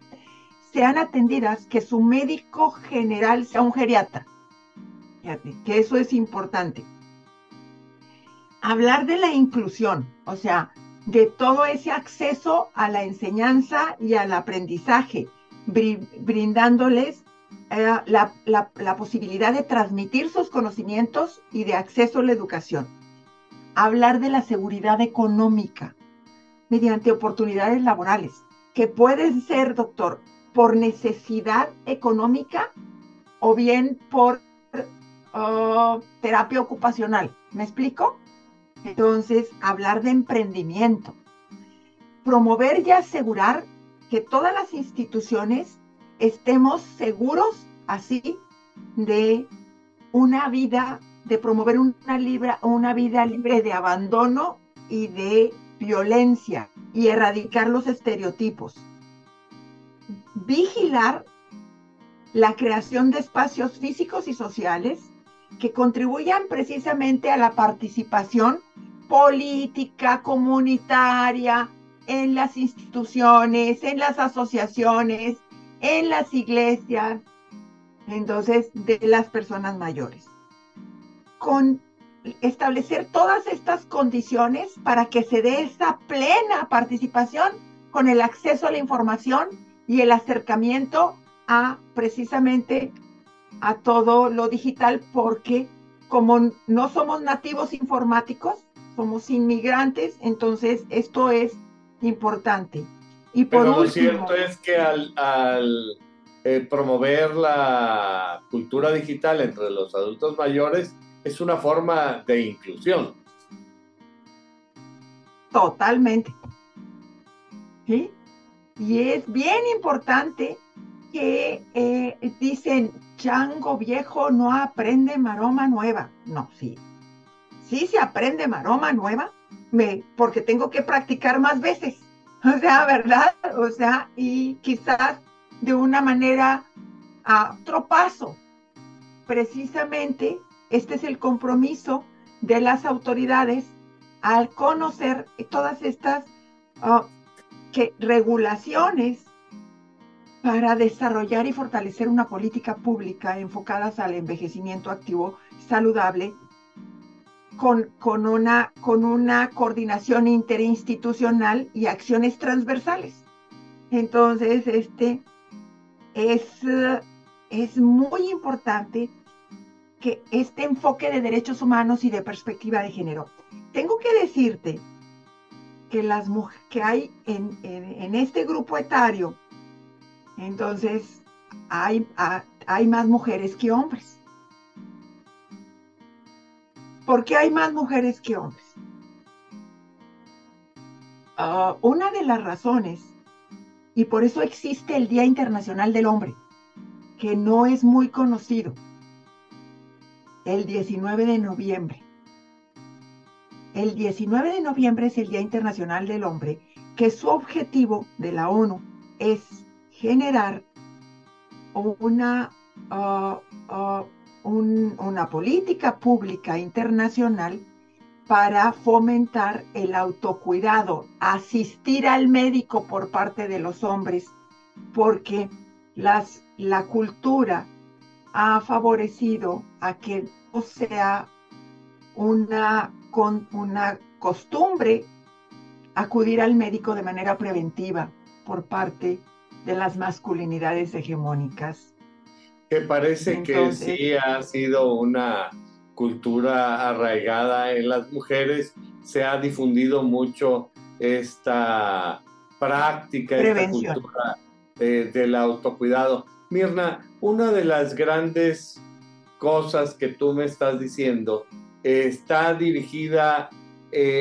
sean atendidas, que su médico general sea un geriatra. Fíjate, que eso es importante. Hablar de la inclusión, o sea, de todo ese acceso a la enseñanza y al aprendizaje, brindándoles la posibilidad de transmitir sus conocimientos y de acceso a la educación. Hablar de la seguridad económica mediante oportunidades laborales, que pueden ser, doctor, por necesidad económica o bien por terapia ocupacional. ¿Me explico? Entonces, hablar de emprendimiento. Promover y asegurar que todas las instituciones estemos seguros, así, de una vida, de promover una vida libre de abandono y de violencia, y erradicar los estereotipos. Vigilar la creación de espacios físicos y sociales que contribuyan precisamente a la participación política, comunitaria, en las instituciones, en las asociaciones, en las iglesias, entonces, de las personas mayores. Con establecer todas estas condiciones para que se dé esa plena participación con el acceso a la información y el acercamiento a precisamente a todo lo digital, porque como no somos nativos informáticos, somos inmigrantes, entonces esto es importante. Y por Pero lo último, cierto es que al promover la cultura digital entre los adultos mayores es una forma de inclusión. totalmente, ¿sí? Y es bien importante que dicen, chango viejo no aprende maroma nueva. No, sí, sí se aprende maroma nueva, porque tengo que practicar más veces. O sea, ¿verdad? O sea, y quizás de una manera a otro paso. Precisamente este es el compromiso de las autoridades al conocer todas estas uh, regulaciones para desarrollar y fortalecer una política pública enfocada al envejecimiento activo saludable con una coordinación interinstitucional y acciones transversales. Entonces, es muy importante que este enfoque de derechos humanos y de perspectiva de género. Tengo que decirte que las mujeres que hay en este grupo etario, entonces hay más mujeres que hombres. ¿Por qué hay más mujeres que hombres? Una de las razones, y por eso existe el Día Internacional del Hombre, que no es muy conocido, el 19 de noviembre. El 19 de noviembre es el Día Internacional del Hombre, que su objetivo de la ONU es generar una política pública internacional para fomentar el autocuidado, asistir al médico por parte de los hombres, porque la cultura ha favorecido a que no sea una costumbre acudir al médico de manera preventiva por parte de las masculinidades hegemónicas. Que parece Entonces, que sí ha sido una cultura arraigada en las mujeres, se ha difundido mucho esta práctica, esta prevención. cultura del autocuidado. Mirna, una de las grandes cosas que tú me estás diciendo está dirigida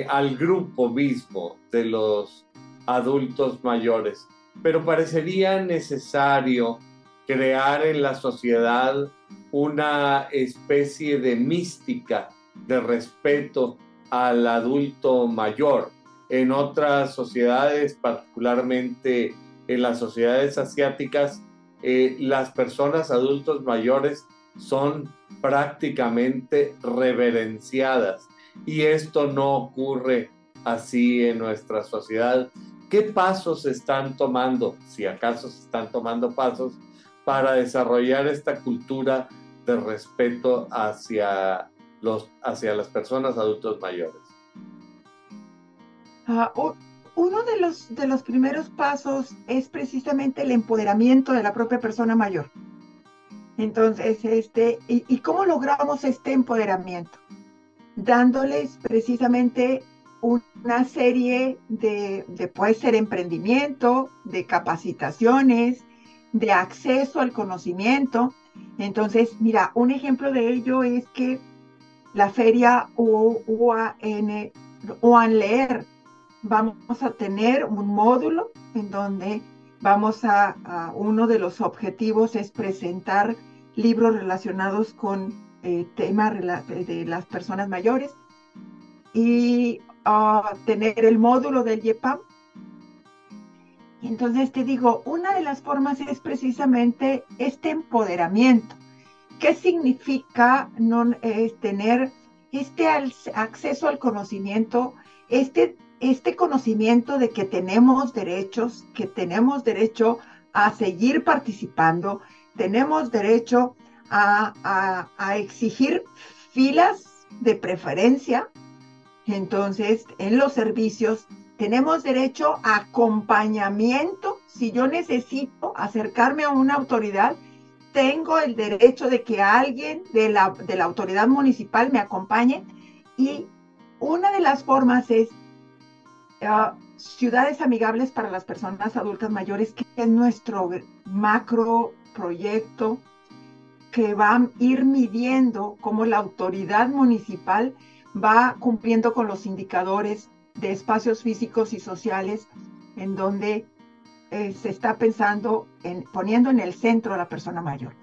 al grupo mismo de los adultos mayores, pero parecería necesario crear en la sociedad una especie de mística de respeto al adulto mayor. En otras sociedades, particularmente en las sociedades asiáticas, las personas adultos mayores son prácticamente reverenciadas y esto no ocurre así en nuestra sociedad. ¿Qué pasos se están tomando, si acaso se están tomando pasos, para desarrollar esta cultura de respeto hacia las personas adultos mayores? Uno de los primeros pasos es precisamente el empoderamiento de la propia persona mayor. Entonces, ¿y cómo logramos este empoderamiento? Dándoles precisamente una serie puede ser emprendimiento, de capacitaciones, de acceso al conocimiento. Entonces, mira, un ejemplo de ello es que la feria UAN Leer, vamos a tener un módulo en donde uno de los objetivos es presentar libros relacionados con temas de las personas mayores y tener el módulo del IEPAM. Y entonces te digo, una de las formas es precisamente este empoderamiento. ¿Qué significa tener este acceso al conocimiento, este conocimiento de que tenemos derechos, que tenemos derecho a seguir participando, tenemos derecho a exigir filas de preferencia. Entonces, en los servicios tenemos derecho a acompañamiento. Si yo necesito acercarme a una autoridad, tengo el derecho de que alguien de la autoridad municipal me acompañe. Y una de las formas es ciudades amigables para las personas adultas mayores, que es nuestro macro proyecto que va a ir midiendo cómo la autoridad municipal va cumpliendo con los indicadores de espacios físicos y sociales, en donde se está pensando en poniendo en el centro a la persona mayor.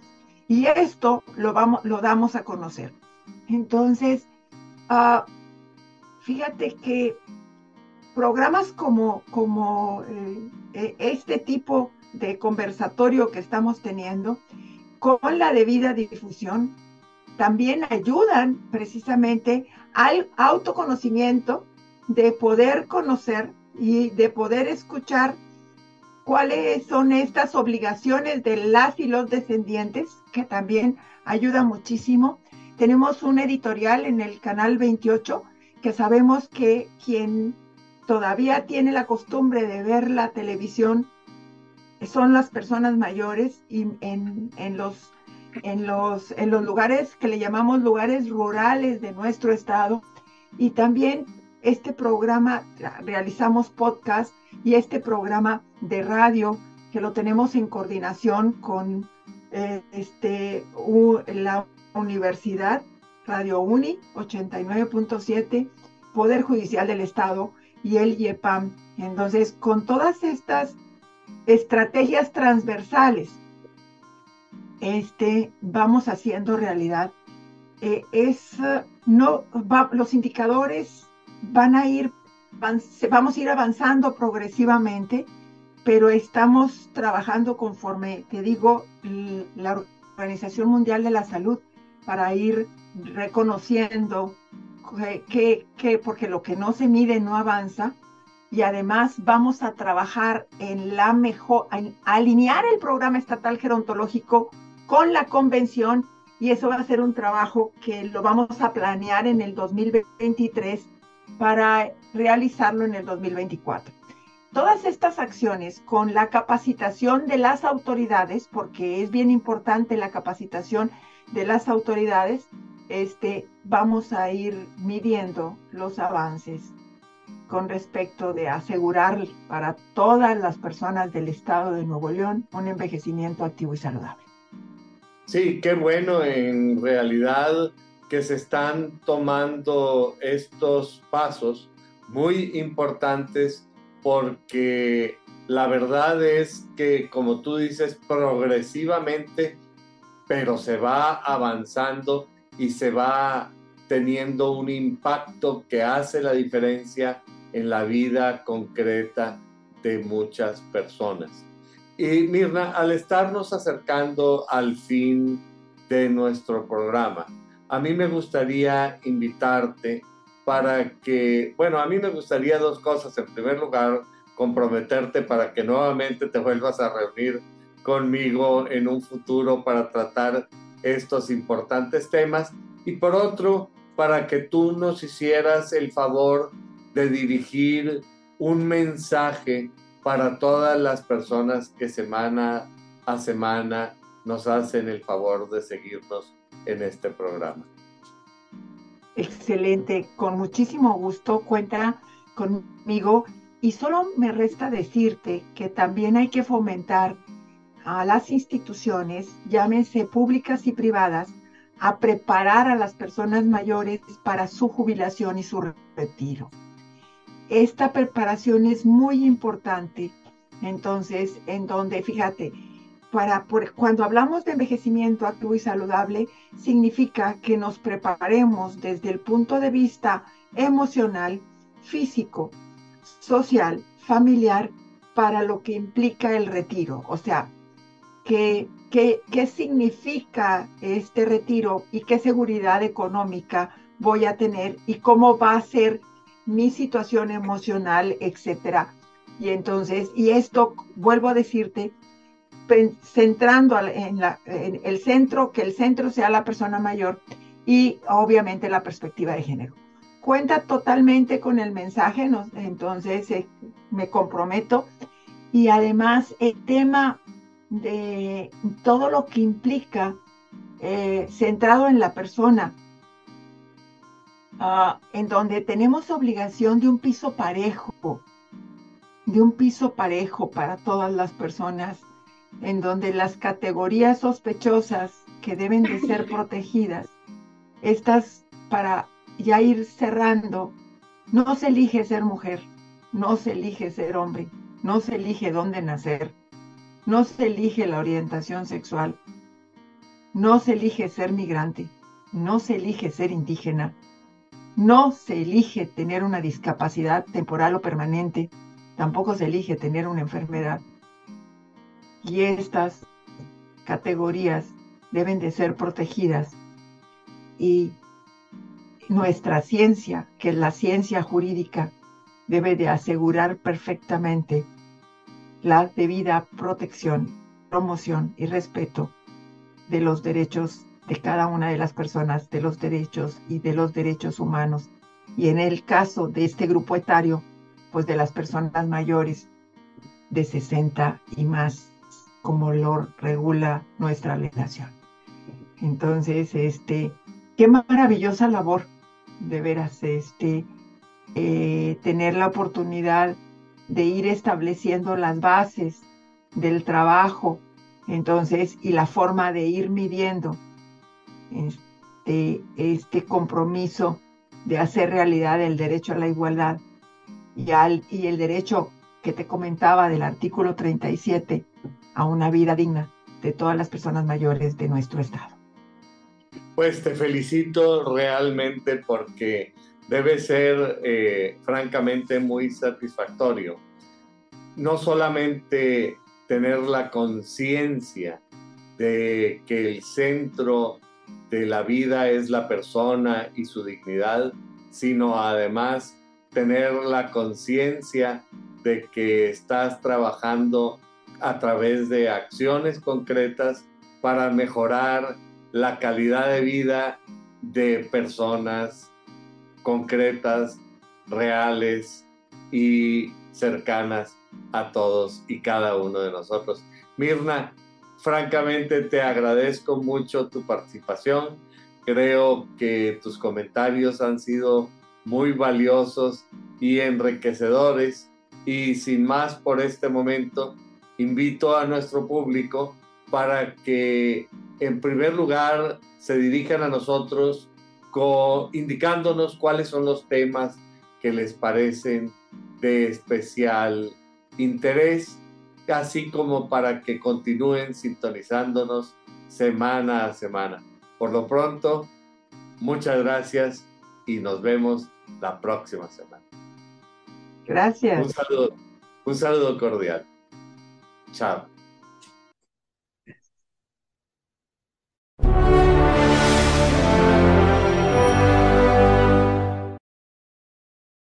Y esto lo damos a conocer. Entonces, fíjate que programas como este tipo de conversatorio que estamos teniendo, con la debida difusión, también ayudan precisamente al autoconocimiento, de poder conocer y de poder escuchar cuáles son estas obligaciones de las y los descendientes, que también ayuda muchísimo. Tenemos un editorial en el canal 28, que sabemos que quien todavía tiene la costumbre de ver la televisión son las personas mayores, y en los lugares que le llamamos lugares rurales de nuestro estado. Y también este programa, realizamos podcast, y este programa de radio que lo tenemos en coordinación con la Universidad Radio Uni 89.7, Poder Judicial del Estado y el IEPAM. Entonces, con todas estas estrategias transversales, vamos haciendo realidad. Los indicadores vamos a ir avanzando progresivamente, pero estamos trabajando conforme, te digo, la Organización Mundial de la Salud, para ir reconociendo porque lo que no se mide no avanza. Y además vamos a trabajar en alinear el programa estatal gerontológico con la convención, y eso va a ser un trabajo que lo vamos a planear en el 2023 para realizarlo en el 2024. Todas estas acciones, con la capacitación de las autoridades, porque es bien importante la capacitación de las autoridades, vamos a ir midiendo los avances con respecto de asegurar para todas las personas del estado de Nuevo León un envejecimiento activo y saludable. Sí, qué bueno en realidad que se están tomando estos pasos muy importantes, porque la verdad es que, como tú dices, progresivamente, pero se va avanzando y se va teniendo un impacto que hace la diferencia en la vida concreta de muchas personas. Y Mirna, al estarnos acercando al fin de nuestro programa, a mí me gustaría invitarte para que, a mí me gustaría dos cosas. En primer lugar, comprometerte para que nuevamente te vuelvas a reunir conmigo en un futuro para tratar estos importantes temas, y por otro, para que tú nos hicieras el favor de dirigir un mensaje para todas las personas que semana a semana nos hacen el favor de seguirnos en este programa. Excelente, con muchísimo gusto, cuenta conmigo, y solo me resta decirte que también hay que fomentar a las instituciones, llámense públicas y privadas, a preparar a las personas mayores para su jubilación y su retiro. Esta preparación es muy importante. Entonces, en donde, fíjate, cuando hablamos de envejecimiento activo y saludable, significa que nos preparemos desde el punto de vista emocional, físico, social, familiar, para lo que implica el retiro. O sea, ¿qué significa este retiro y qué seguridad económica voy a tener y cómo va a ser mi situación emocional, etcétera? Y entonces, y esto, vuelvo a decirte, centrando en el centro, que el centro sea la persona mayor, y obviamente la perspectiva de género. Cuenta totalmente con el mensaje, entonces me comprometo. Y además el tema de todo lo que implica centrado en la persona, en donde tenemos obligación de un piso parejo para todas las personas, en donde las categorías sospechosas que deben de ser protegidas, estas, para ya ir cerrando, no se elige ser mujer, no se elige ser hombre, no se elige dónde nacer, no se elige la orientación sexual, no se elige ser migrante, no se elige ser indígena, no se elige tener una discapacidad temporal o permanente, tampoco se elige tener una enfermedad. Y estas categorías deben de ser protegidas. Y nuestra ciencia, que es la ciencia jurídica, debe de asegurar perfectamente la debida protección, promoción y respeto de los derechos de cada una de las personas, de los derechos y de los derechos humanos. Y en el caso de este grupo etario, pues de las personas mayores de 60 y más, como lo regula nuestra legislación. Entonces, qué maravillosa labor, de veras, tener la oportunidad de ir estableciendo las bases del trabajo, entonces, y la forma de ir midiendo este compromiso de hacer realidad el derecho a la igualdad y el derecho que te comentaba del artículo 37 a una vida digna de todas las personas mayores de nuestro estado. Pues te felicito realmente porque debe ser francamente muy satisfactorio. No solamente tener la conciencia de que el centro de la vida es la persona y su dignidad, sino además tener la conciencia de que estás trabajando a través de acciones concretas para mejorar la calidad de vida de personas concretas, reales y cercanas a todos y cada uno de nosotros. Mirna, francamente te agradezco mucho tu participación. Creo que tus comentarios han sido muy valiosos y enriquecedores. Y sin más por este momento, invito a nuestro público para que en primer lugar se dirijan a nosotros indicándonos cuáles son los temas que les parecen de especial interés, así como para que continúen sintonizándonos semana a semana. Por lo pronto, muchas gracias y nos vemos la próxima semana. Gracias. Un saludo cordial. Chao.